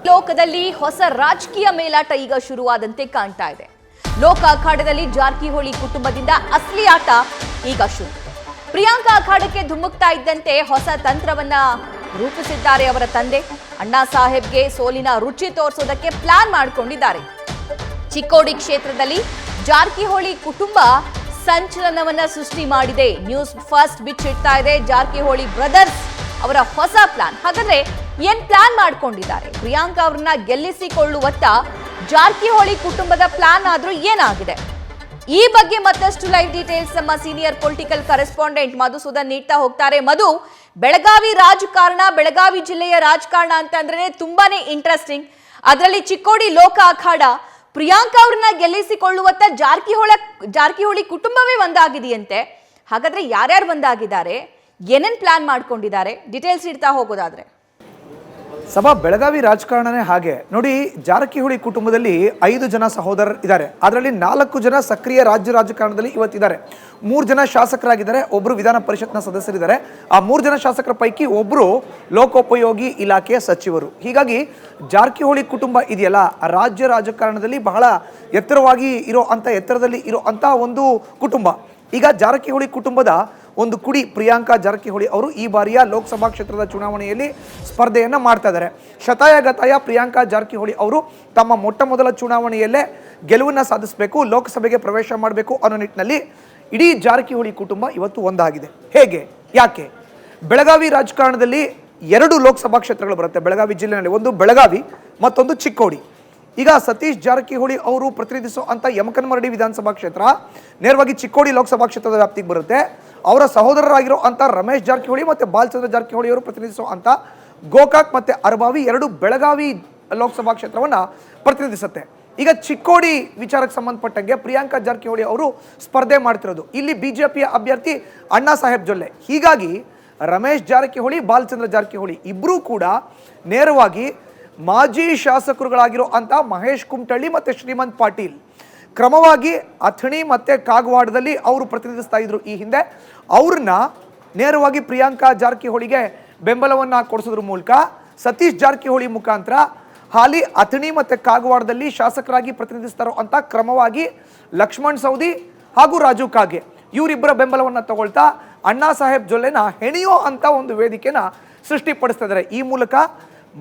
ಲೋಕದಲ್ಲಿ ಹೊಸ ರಾಜಕೀಯ ಮೇಲಾಟ ಈಗ ಶುರುವಾದಂತೆ ಕಾಣ್ತಾ ಇದೆ. ಲೋಕ ಅಖಾಡದಲ್ಲಿ ಜಾರಕಿಹೊಳಿ ಕುಟುಂಬದಿಂದ ಅಸಲಿ ಆಟ ಈಗ ಶುರು. ಪ್ರಿಯಾಂಕಾ ಅಖಾಡಕ್ಕೆ ಧುಮುಕ್ತಾ ಇದ್ದಂತೆ ಹೊಸ ತಂತ್ರವನ್ನ ರೂಪಿಸಿದ್ದಾರೆ ಅವರ ತಂದೆ. ಅಣ್ಣಾ ಸಾಹೇಬ್ಗೆ ಸೋಲಿನ ರುಚಿ ತೋರಿಸೋದಕ್ಕೆ ಪ್ಲಾನ್ ಮಾಡಿಕೊಂಡಿದ್ದಾರೆ. ಚಿಕ್ಕೋಡಿ ಕ್ಷೇತ್ರದಲ್ಲಿ ಜಾರಕಿಹೊಳಿ ಕುಟುಂಬ ಸಂಚಲನವನ್ನ ಸೃಷ್ಟಿ ಮಾಡಿದೆ. ನ್ಯೂಸ್ ಫಸ್ಟ್ ಬಿಚ್ಚಿಡ್ತಾ ಇದೆ ಜಾರಕಿಹೊಳಿ ಬ್ರದರ್ಸ್ ಅವರ ಹೊಸ ಪ್ಲಾನ್. ಹಾಗಾದ್ರೆ ಏನ್ ಪ್ಲಾನ್ ಮಾಡ್ಕೊಂಡಿದ್ದಾರೆ? ಪ್ರಿಯಾಂಕಾ ಅವರನ್ನ ಗೆಲ್ಲಿಸಿಕೊಳ್ಳುವತ್ತ ಜಾರಕಿಹೊಳಿ ಕುಟುಂಬದ ಪ್ಲಾನ್ ಆದ್ರೂ ಏನಾಗಿದೆ? ಈ ಬಗ್ಗೆ ಮತ್ತಷ್ಟು ಲೈವ್ ಡೀಟೇಲ್ಸ್ ನಮ್ಮ ಸೀನಿಯರ್ ಪೊಲಿಟಿಕಲ್ ಕರೆಸ್ಪಾಂಡೆಂಟ್ ಮಧುಸೂದನ್ ನೀಡ್ತಾ ಹೋಗ್ತಾರೆ. ಮಧು, ಬೆಳಗಾವಿ ರಾಜಕಾರಣ, ಬೆಳಗಾವಿ ಜಿಲ್ಲೆಯ ರಾಜಕಾರಣ ಅಂತ ಅಂದ್ರೆ ತುಂಬಾನೇ ಇಂಟ್ರೆಸ್ಟಿಂಗ್. ಅದರಲ್ಲಿ ಚಿಕ್ಕೋಡಿ ಲೋಕ ಅಖಾಡ ಪ್ರಿಯಾಂಕಾ ಅವ್ರನ್ನ ಗೆಲ್ಲಿಸಿಕೊಳ್ಳುವತ್ತ ಜಾರಕಿಹೊಳಿ ಕುಟುಂಬವೇ ಒಂದಾಗಿದೆಯಂತೆ. ಹಾಗಾದ್ರೆ ಯಾರ್ಯಾರು ಒಂದಾಗಿದ್ದಾರೆ, ಏನೇನ್ ಪ್ಲಾನ್ ಮಾಡ್ಕೊಂಡಿದ್ದಾರೆ, ಡೀಟೇಲ್ಸ್ ಇಡ್ತಾ ಹೋಗೋದಾದ್ರೆ? ಸಭಾ ಬೆಳಗಾವಿ ರಾಜಕಾರಣನೇ ಹಾಗೆ ನೋಡಿ. ಜಾರಕಿಹೊಳಿ ಕುಟುಂಬದಲ್ಲಿ 5 ಜನ ಸಹೋದರರು ಇದ್ದಾರೆ. ಅದರಲ್ಲಿ 4 ಜನ ಸಕ್ರಿಯ ರಾಜ್ಯ ರಾಜಕಾರಣದಲ್ಲಿ ಇವತ್ತಿದ್ದಾರೆ. 3 ಜನ ಶಾಸಕರಾಗಿದ್ದಾರೆ, ಒಬ್ಬರು ವಿಧಾನ ಪರಿಷತ್ನ ಸದಸ್ಯರಿದ್ದಾರೆ. ಆ 3 ಜನ ಶಾಸಕರ ಪೈಕಿ ಒಬ್ಬರು ಲೋಕೋಪಯೋಗಿ ಇಲಾಖೆಯ ಸಚಿವರು. ಹೀಗಾಗಿ ಜಾರಕಿಹೊಳಿ ಕುಟುಂಬ ಇದೆಯಲ್ಲ, ರಾಜ್ಯ ರಾಜಕಾರಣದಲ್ಲಿ ಬಹಳ ಎತ್ತರದಲ್ಲಿ ಇರೋ ಅಂತ ಒಂದು ಕುಟುಂಬ. ಈಗ ಜಾರಕಿಹೊಳಿ ಕುಟುಂಬದ ಒಂದು ಕುಡಿ ಪ್ರಿಯಾಂಕಾ ಜಾರಕಿಹೊಳಿ ಅವರು ಈ ಬಾರಿಯ ಲೋಕಸಭಾ ಕ್ಷೇತ್ರದ ಚುನಾವಣೆಯಲ್ಲಿ ಸ್ಪರ್ಧೆಯನ್ನು ಮಾಡ್ತಾ ಇದ್ದಾರೆ. ಶತಾಯಗತಾಯ ಪ್ರಿಯಾಂಕಾ ಜಾರಕಿಹೊಳಿ ಅವರು ತಮ್ಮ ಮೊಟ್ಟಮೊದಲ ಚುನಾವಣೆಯಲ್ಲೇ ಗೆಲುವನ್ನು ಸಾಧಿಸಬೇಕು, ಲೋಕಸಭೆಗೆ ಪ್ರವೇಶ ಮಾಡಬೇಕು ಅನ್ನೋ ನಿಟ್ಟಿನಲ್ಲಿ ಇಡೀ ಜಾರಕಿಹೊಳಿ ಕುಟುಂಬ ಇವತ್ತು ಒಂದಾಗಿದೆ. ಹೇಗೆ, ಯಾಕೆ? ಬೆಳಗಾವಿ ರಾಜಕಾರಣದಲ್ಲಿ 2 ಲೋಕಸಭಾ ಕ್ಷೇತ್ರಗಳು ಬರುತ್ತೆ ಬೆಳಗಾವಿ ಜಿಲ್ಲೆಯಲ್ಲಿ. ಒಂದು ಬೆಳಗಾವಿ, ಮತ್ತೊಂದು ಚಿಕ್ಕೋಡಿ. ಈಗ ಸತೀಶ್ ಜಾರಕಿಹೊಳಿ ಅವರು ಪ್ರತಿನಿಧಿಸೋ ಅಂತ ಯಮಕನಮರಡಿ ವಿಧಾನಸಭಾ ಕ್ಷೇತ್ರ ನೇರವಾಗಿ ಚಿಕ್ಕೋಡಿ ಲೋಕಸಭಾ ಕ್ಷೇತ್ರದ ವ್ಯಾಪ್ತಿಗೆ ಬರುತ್ತೆ. ಅವರ ಸಹೋದರರಾಗಿರೋ ಅಂತ ರಮೇಶ್ ಜಾರಕಿಹೊಳಿ ಮತ್ತು ಬಾಲಚಂದ್ರ ಜಾರಕಿಹೊಳಿ ಅವರು ಪ್ರತಿನಿಧಿಸೋ ಅಂತ ಗೋಕಾಕ್ ಮತ್ತು ಅರಬಾವಿ 2 ಬೆಳಗಾವಿ ಲೋಕಸಭಾ ಕ್ಷೇತ್ರವನ್ನು ಪ್ರತಿನಿಧಿಸುತ್ತೆ. ಈಗ ಚಿಕ್ಕೋಡಿ ವಿಚಾರಕ್ಕೆ ಸಂಬಂಧಪಟ್ಟಂಗೆ ಪ್ರಿಯಾಂಕಾ ಜಾರಕಿಹೊಳಿ ಅವರು ಸ್ಪರ್ಧೆ ಮಾಡ್ತಿರೋದು. ಇಲ್ಲಿ ಬಿಜೆಪಿಯ ಅಭ್ಯರ್ಥಿ ಅಣ್ಣಾ ಸಾಹೇಬ್ ಜೊಲ್ಲೆ. ಹೀಗಾಗಿ ರಮೇಶ್ ಜಾರಕಿಹೊಳಿ, ಬಾಲಚಂದ್ರ ಜಾರಕಿಹೊಳಿ ಇಬ್ಬರೂ ಕೂಡ ನೇರವಾಗಿ ಮಾಜಿ ಶಾಸಕರುಗಳಾಗಿರೋ ಅಂತ ಮಹೇಶ್ ಕುಮಟಳ್ಳಿ ಮತ್ತು ಶ್ರೀಮಂತ್ ಪಾಟೀಲ್ ಕ್ರಮವಾಗಿ ಅಥಣಿ ಮತ್ತು ಕಾಗವಾಡದಲ್ಲಿ ಅವರು ಪ್ರತಿನಿಧಿಸ್ತಾ ಇದ್ರು ಈ ಹಿಂದೆ. ಅವ್ರನ್ನ ನೇರವಾಗಿ ಪ್ರಿಯಾಂಕಾ ಜಾರಕಿಹೊಳಿಗೆ ಬೆಂಬಲವನ್ನು ಕೊಡಿಸೋದ್ರ ಮೂಲಕ ಸತೀಶ್ ಜಾರಕಿಹೊಳಿ ಮುಖಾಂತರ ಹಾಲಿ ಅಥಣಿ ಮತ್ತು ಕಾಗವಾಡದಲ್ಲಿ ಶಾಸಕರಾಗಿ ಪ್ರತಿನಿಧಿಸ್ತಾರೋ ಅಂತ ಕ್ರಮವಾಗಿ ಲಕ್ಷ್ಮಣ್ ಸವದಿ ಹಾಗೂ ರಾಜು ಕಾಗೆ ಇವರಿಬ್ಬರ ಬೆಂಬಲವನ್ನು ತಗೊಳ್ತಾ ಅಣ್ಣಾ ಸಾಹೇಬ್ ಜೊಲ್ಲೆನ ಹೆಣೆಯೋ ಅಂತ ಒಂದು ವೇದಿಕೆನ ಸೃಷ್ಟಿಪಡಿಸ್ತಾ ಇದ್ದಾರೆ. ಈ ಮೂಲಕ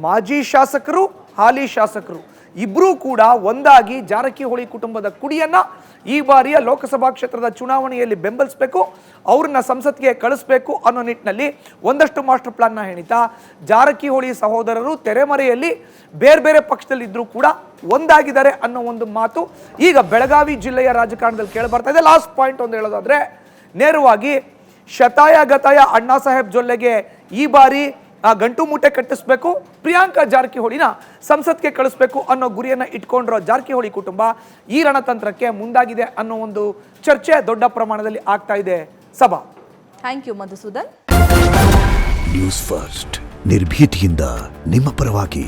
ಮಾಜಿ ಶಾಸಕರು, ಹಾಲಿ ಶಾಸಕರು ಇಬ್ಬರೂ ಕೂಡ ಒಂದಾಗಿ ಜಾರಕಿಹೊಳಿ ಕುಟುಂಬದ ಕುಡಿಯನ್ನ ಈ ಬಾರಿಯ ಲೋಕಸಭಾ ಕ್ಷೇತ್ರದ ಚುನಾವಣೆಯಲ್ಲಿ ಬೆಂಬಲಿಸಬೇಕು, ಅವ್ರನ್ನ ಸಂಸತ್ಗೆ ಕಳಿಸ್ಬೇಕು ಅನ್ನೋ ನಿಟ್ಟಿನಲ್ಲಿ ಒಂದಷ್ಟು ಮಾಸ್ಟರ್ ಪ್ಲಾನ್ನ ಹೆಣಿತಾ ಜಾರಕಿಹೊಳಿ ಸಹೋದರರು ತೆರೆಮರೆಯಲ್ಲಿ ಬೇರೆ ಬೇರೆ ಪಕ್ಷದಲ್ಲಿ ಇದ್ರೂ ಕೂಡ ಒಂದಾಗಿದ್ದಾರೆ ಅನ್ನೋ ಒಂದು ಮಾತು ಈಗ ಬೆಳಗಾವಿ ಜಿಲ್ಲೆಯ ರಾಜಕಾರಣದಲ್ಲಿ ಕೇಳಿ ಬರ್ತಾ ಇದೆ. ಲಾಸ್ಟ್ ಪಾಯಿಂಟ್ ಒಂದು ಹೇಳೋದಾದ್ರೆ, ನೇರವಾಗಿ ಶತಾಯಗತಾಯ ಅಣ್ಣಾ ಸಾಹೇಬ್ ಜೊಲ್ಲೆಗೆ ಈ ಬಾರಿ ಗಂಟು ಮೂಟೆ ಕಟ್ಟಿಸ್ಬೇಕು, ಪ್ರಿಯಾಂಕಾ ಜಾರಕಿಹೊಳಿನ ಸಂಸತ್ಗೆ ಕಳಿಸ್ಬೇಕು ಅನ್ನೋ ಗುರಿಯನ್ನು ಇಟ್ಕೊಂಡಿರೋ ಜಾರಕಿಹೊಳಿ ಕುಟುಂಬ ಈ ರಣತಂತ್ರಕ್ಕೆ ಮುಂದಾಗಿದೆ ಅನ್ನೋ ಒಂದು ಚರ್ಚೆ ದೊಡ್ಡ ಪ್ರಮಾಣದಲ್ಲಿ ಆಗ್ತಾ ಇದೆ. ಸಭಾ, thank you Madhusudan. News first ನಿರ್ಭೀತಿಯಿಂದ ನಿಮ್ಮ ಪರವಾಗಿ.